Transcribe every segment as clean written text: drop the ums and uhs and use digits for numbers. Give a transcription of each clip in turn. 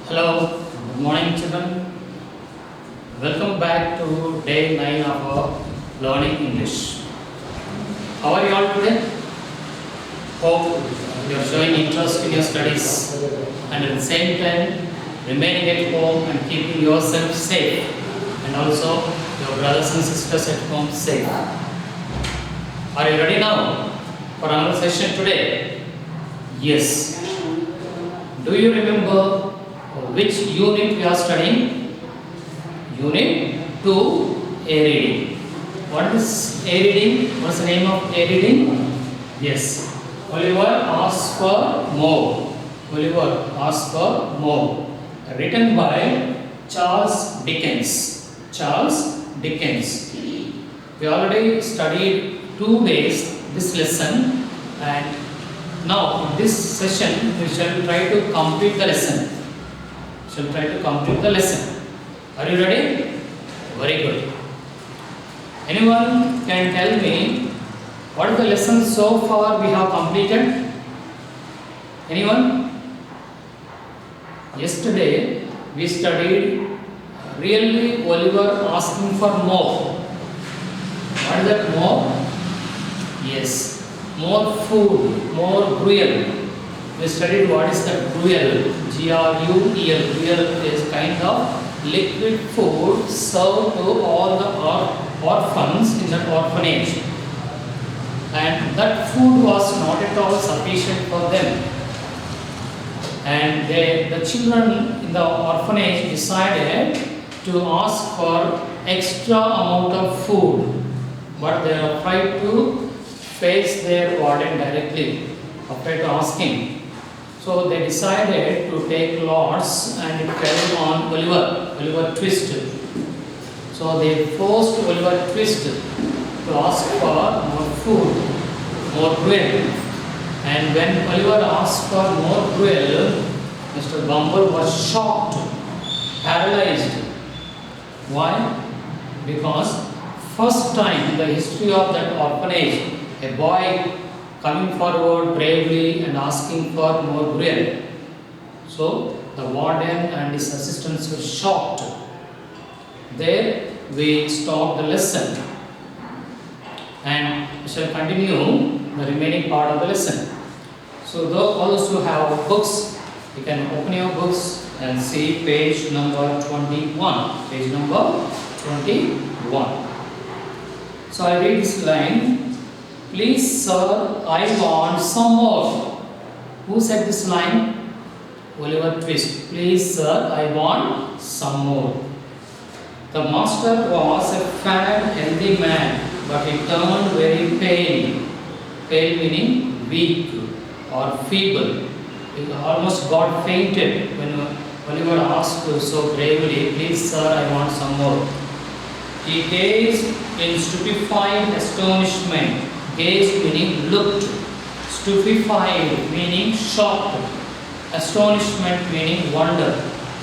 Hello, good morning children. Welcome back to day 9 of our learning English. How are you all today? Hope you are showing interest in your studies and at the same time remaining at home and keeping yourself safe and also your brothers and sisters at home safe. Are you ready now for another session today? Yes. Do you remember which unit we are studying? Unit 2, A reading. What is A reading? What is the name of A reading? Yes. Oliver asks for more. Oliver asks for more. Written by Charles Dickens. Charles Dickens. We already studied 2 days this lesson, and now in this session we shall try to complete the lesson. Are you ready? Very good. Anyone can tell me what is the lesson so far we have completed? Anyone? Yesterday we studied really Oliver asking for more. What is that more? Yes, more food, more gruel. We studied what is the gruel. Gruel. Gruel is kind of liquid food served to all the orphans in the orphanage. And that food was not at all sufficient for them. And the children in the orphanage decided to ask for extra amount of food. But they are afraid to face their warden directly, afraid to ask him. So they decided to take lots, and it fell on Oliver Twist. So they forced Oliver Twist to ask for more food, more gruel. And when Oliver asked for more gruel, Mr. Bumble was shocked, paralyzed. Why? Because first time in the history of that orphanage, a boy coming forward bravely and asking for more gruel. So the warden and his assistants were shocked. There we stopped the lesson, and we shall continue the remaining part of the lesson. So all those who have books, you can open your books and see page number 21. Page number 21. So I read this line. Please sir, I want some more. Who said this line? Oliver Twist. Please sir, I want some more. The master was a fat, healthy man, but he turned very pale. Pale meaning weak or feeble. He almost got fainted when Oliver asked so bravely, please sir, I want some more. He gazed in stupefied astonishment. Gazed meaning looked, stupefied meaning shocked, astonishment meaning wonder.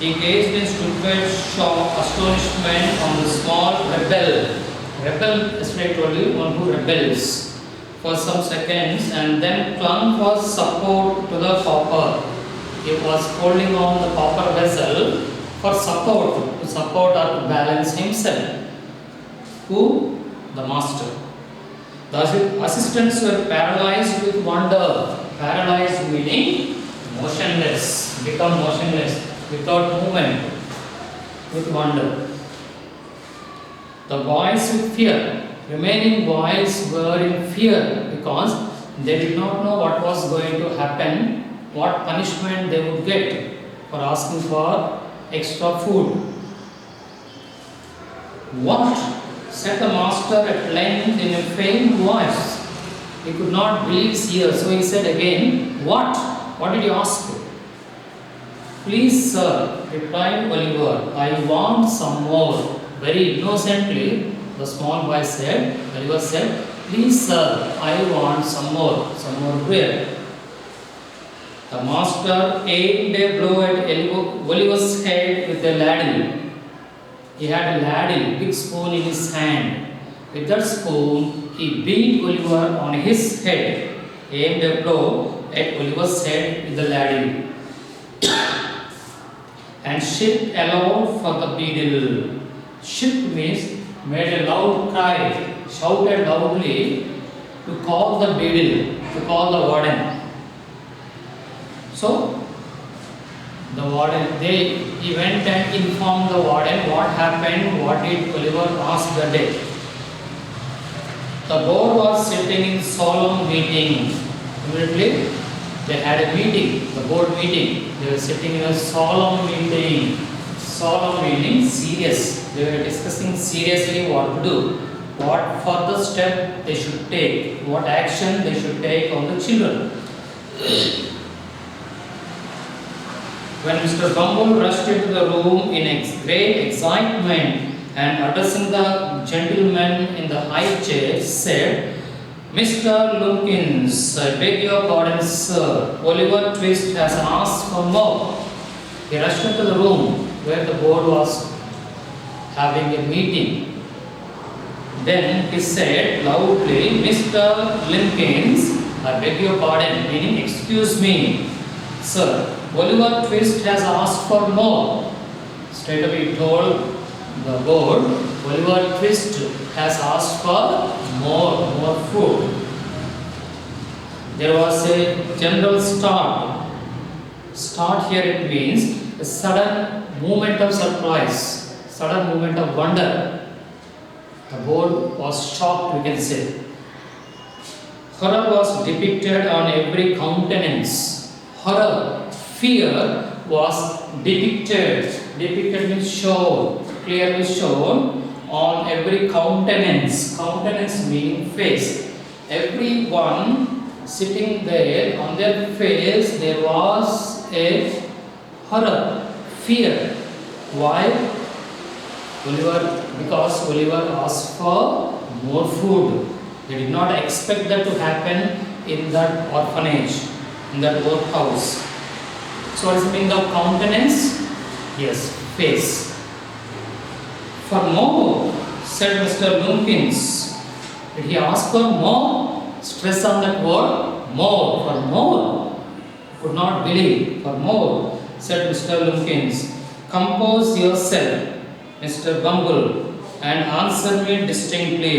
He gazed in stupid shock, astonishment on the small rebel. Rebel is literally one who rebels for some seconds and then clung for support to the copper. He was holding on the copper vessel for support, to support or to balance himself. Who? The master. The assistants were paralyzed with wonder. Paralyzed meaning motionless, become motionless, without movement, with wonder. The boys with fear. Remaining boys were in fear because they did not know what was going to happen, what punishment they would get for asking for extra food. What? Said the master at length in a faint voice. He could not believe his ears, so he said again, What? What did you ask for? Please, sir, replied Oliver, I want some more. Very innocently, the small boy said, Oliver said, Please, sir, I want some more gruel. The master aimed a blow at Oliver's head with a ladle. He had a ladle, big spoon in his hand. With that spoon, he beat Oliver on his head, aimed a blow at Oliver's head with the ladle. and shipped aloud for the beadle. Shipped means made a loud cry, shouted loudly to call the beadle, to call the warden. So, the warden, he went and informed the warden what happened, what did Oliver ask that day. The board was sitting in solemn meeting. Immediately, they had a meeting, the board meeting. They were sitting in a solemn meeting. Solemn meaning serious. They were discussing seriously what to do, what further step they should take, what action they should take on the children. When Mr. Bumble rushed into the room in great excitement and addressing the gentleman in the high chair, said, "Mr. Lumpkins, I beg your pardon, sir. Oliver Twist has asked for more." He rushed into the room where the board was having a meeting. Then he said loudly, "Mr. Lumpkins, I beg your pardon," meaning excuse me, "sir. Oliver Twist has asked for more." Straight away he told the board, Oliver Twist has asked for more food. There was a general start. Start here it means a sudden movement of surprise, sudden movement of wonder. The board was shocked, we can say. Horror was depicted on every countenance. Horror, fear was depicted. Depicted means shown, clearly shown on every countenance. Countenance meaning face. Everyone sitting there, on their face there was a horror, fear. Why? Because Oliver asked for more food. They did not expect that to happen in that orphanage, in that workhouse. So what is the meaning of countenance? Yes, face. "For more," said Mr. Lumpkins. Did he ask for more? Stress on that word, more, for more. Could not believe, for more, said Mr. Lumpkins. "Compose yourself, Mr. Bumble, and answer me distinctly."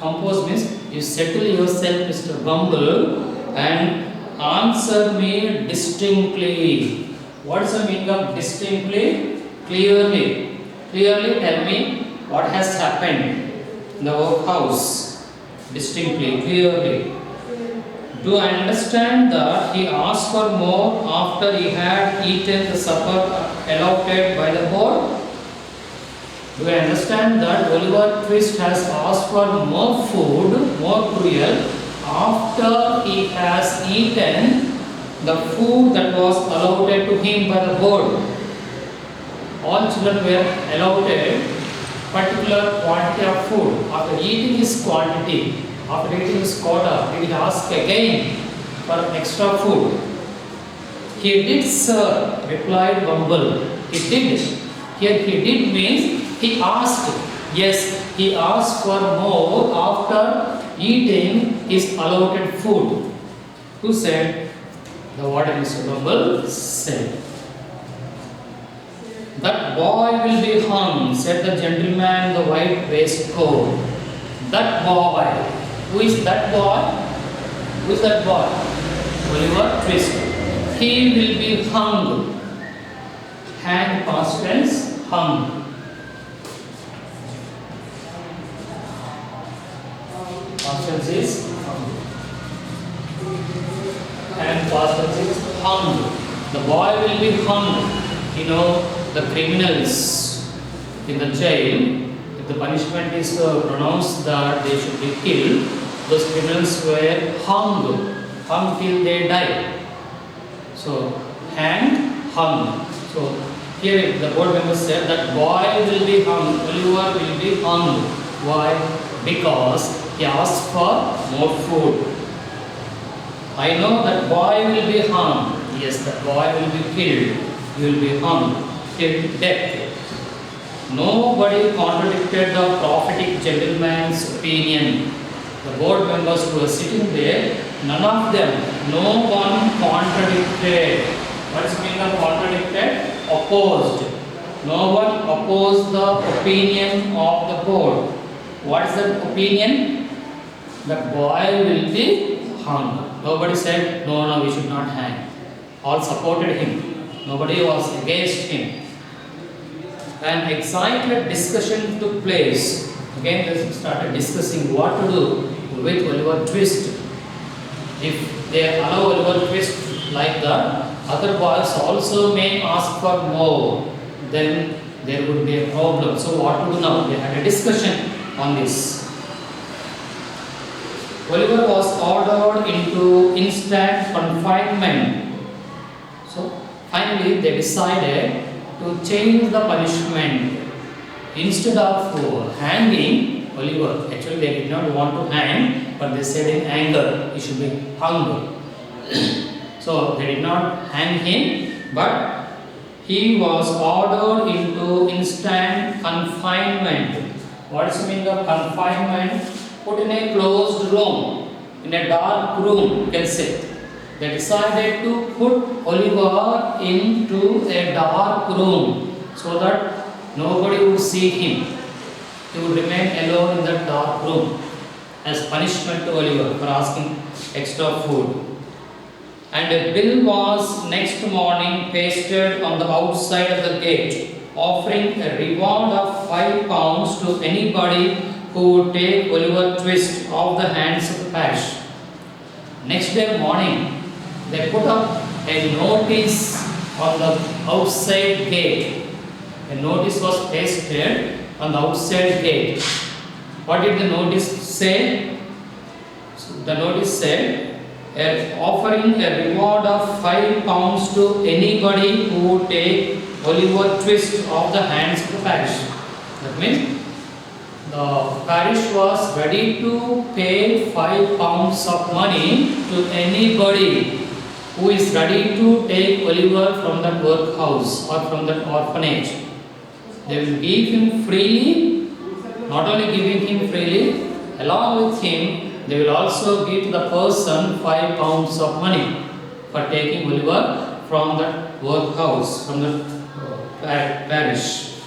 Compose means you settle yourself, Mr. Bumble, and answer me distinctly. What is the meaning of distinctly? Clearly. Clearly tell me what has happened in the workhouse. Distinctly, clearly. Do I understand that he asked for more after he had eaten the supper allotted by the board? Do I understand that Oliver Twist has asked for more food, more cruel, after he has eaten the food that was allotted to him by the board? All children were allotted particular quantity of food. After eating his quantity, after eating his quota, did he ask again for extra food? "He did, sir," replied Bumble. He did. Here he did means he asked. Yes, he asked for more after eating his allotted food. Who said? The warden, Mr. Bumble, said. "That boy will be hung," said the gentleman in the white waistcoat. That boy. Who is that boy? Who is that boy? Oliver Twist. He will be hung. Hang past tense, hung. Past tense is hung. And past tense is hung. The boy will be hung. You know, the criminals in the jail, if the punishment is pronounced that they should be killed, those criminals were hung till they died. So, hanged, hung. So, here the board member said that boy will be hung, Oliver will be hung. Why? Because he asked for more food. I know that boy will be hung. Yes, that boy will be killed. He will be hung till death. Nobody contradicted the prophetic gentleman's opinion. The board members who were sitting there, none of them, no one contradicted. What is meaning of contradicted? opposed. No one opposed the opinion of the board. What is that opinion? The boy will be hung. Nobody said, no, no, we should not hang. All supported him. Nobody was against him. An excited discussion took place. Again, they started discussing what to do with Oliver Twist. If they allow Oliver Twist like that, other boys also may ask for more. Then there would be a problem. So what to do now? They had a discussion on this. Oliver was ordered into instant confinement. So finally they decided to change the punishment. Instead of hanging Oliver, actually they did not want to hang, but they said in anger he should be hung. So they did not hang him, but he was ordered into instant confinement. What is the meaning of confinement? Put in a closed room, in a dark room, you can say. They decided to put Oliver into a dark room so that nobody would see him. He would remain alone in that dark room as punishment to Oliver for asking extra food. And a bill was next morning pasted on the outside of the gate, offering a reward of £5 to anybody who would take Oliver Twist off the hands of the parish. Next day morning, they put up a notice on the outside gate. A notice was pasted on the outside gate. What did the notice say? So the notice said, offering a reward of £5 to anybody who would take Oliver Twist off the hands of the parish. That means the parish was ready to pay £5 of money to anybody who is ready to take Oliver from that workhouse or from that orphanage. They will give him freely, not only giving him freely, along with him they will also give to the person £5 of money for taking Oliver from that workhouse, from the parish.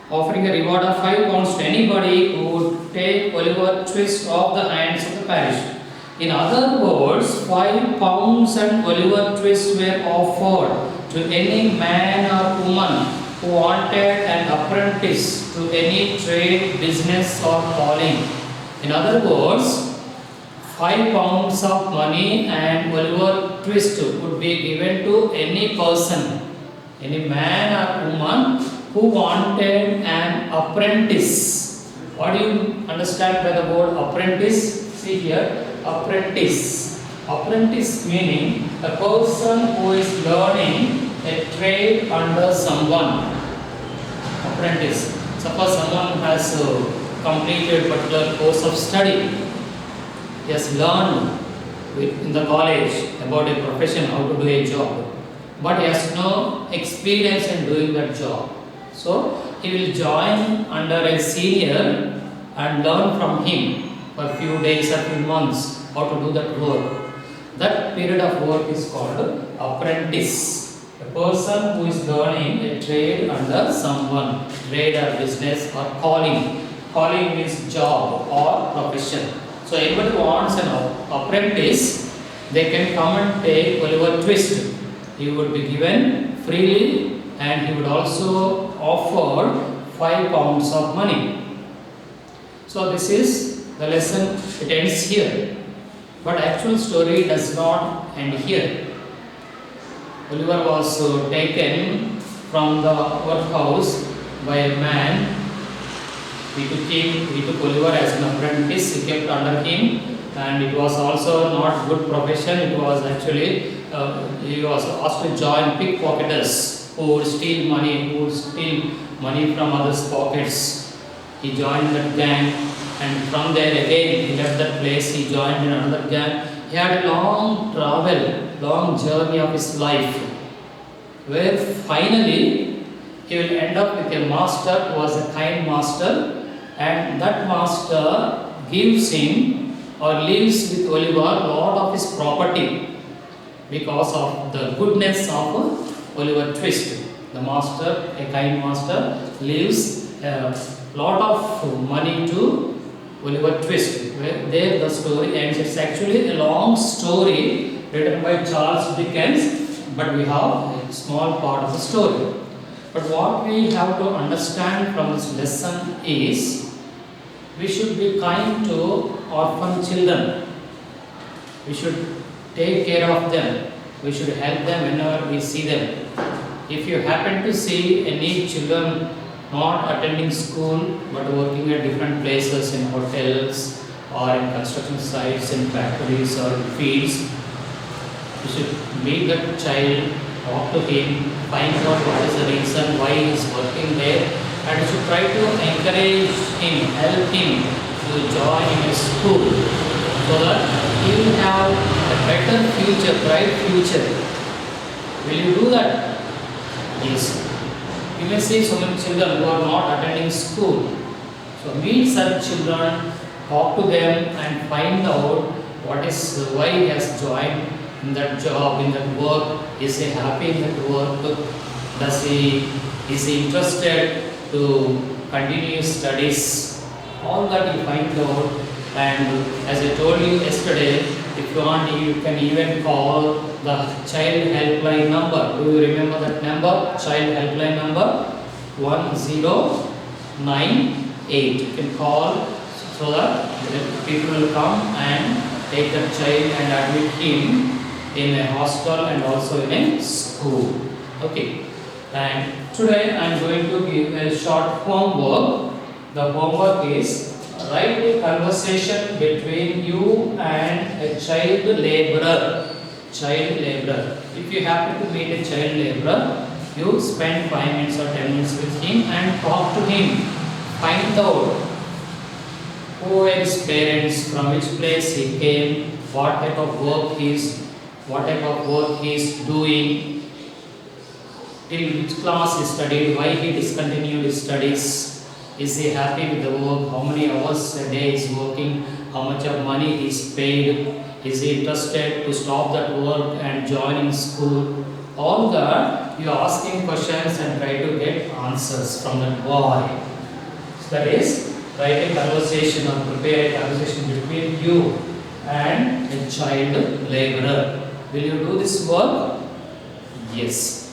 Offering a reward of £5 to anybody who would take Oliver Twist off the hands of the parish. In other words, £5 and Oliver Twist were offered to any man or woman who wanted an apprentice to any trade, business or calling. In other words, £5 of money and Oliver Twist would be given to any person, any man or woman who wanted an apprentice. What do you understand by the word apprentice? See here, apprentice. Apprentice meaning a person who is learning a trade under someone. Apprentice. Suppose someone has completed particular course of study. He has learned in the college about a profession, how to do a job, but he has no experience in doing that job. So he will join under a senior and learn from him for a few days or few months how to do that work. That period of work is called apprentice. A person who is learning a trade under someone, trade or business or calling. Calling means job or profession. So anybody who wants an apprentice, they can come and take Oliver Twist. He would be given freely and he would also offer £5 of money. So this is the lesson, it ends here. But actual story does not end here. Oliver was taken from the workhouse by a man. He took Oliver as an apprentice, he kept under him, and it was also not good profession. It was actually, he was asked to join pickpocketers who would steal money from others' pockets. He joined that gang, and from there again he left that place, he joined in another gang. He had a long journey of his life, where finally he will end up with a master who was a kind master, and that master gives him or leaves with Oliver a lot of his property because of the goodness of Oliver Twist. The master, a kind master, leaves a lot of money to Oliver Twist. There the story ends. It's actually a long story written by Charles Dickens, but we have a small part of the story. But what we have to understand from this lesson is we should be kind to orphan children. We should take care of them. We should help them whenever we see them. If you happen to see any children not attending school but working at different places in hotels or in construction sites, in factories or in fields, you should meet that child, talk to him, find out what is the reason why he is working there, and you should try to encourage him, help him to join in a school so that he will have a better future, bright future. Will you do that? Yes. You may see so many children who are not attending school. So meet such children, talk to them and find out why he has joined in that job, in that work. Is he happy in that work? Is he interested to continue his studies? All that you find out. And as I told you yesterday, if you want, you can even call the child helpline number. Do you remember that number? Child helpline number 1098. You can call so that people will come and take that child and admit him in a hostel and also in a school. Okay. And today I am going to give a short homework. The homework is write a conversation between you and a child laborer. Child laborer. If you happen to meet a child laborer, you spend 5 minutes or 10 minutes with him and talk to him. Find out who are his parents, from which place he came, what type of work he is doing, till which class he studied, why he discontinued his studies. Is he happy with the work? How many hours a day is working? How much of money he is paid? Is he interested to stop that work and join in school? All that you are asking questions and try to get answers from that boy. So that is, write a conversation or prepare a conversation between you and a child laborer. Will you do this work? Yes.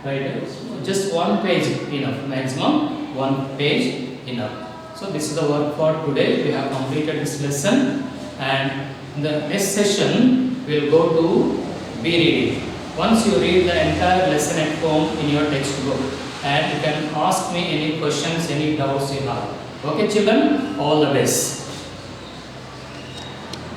Right. Just one page enough. Maximum 1 page enough. So this is the work for today. We have completed this lesson, and in the next session we will go to be reading. Once you read the entire lesson at home in your textbook, and you can ask me any questions, any doubts you have. Okay children, all the best.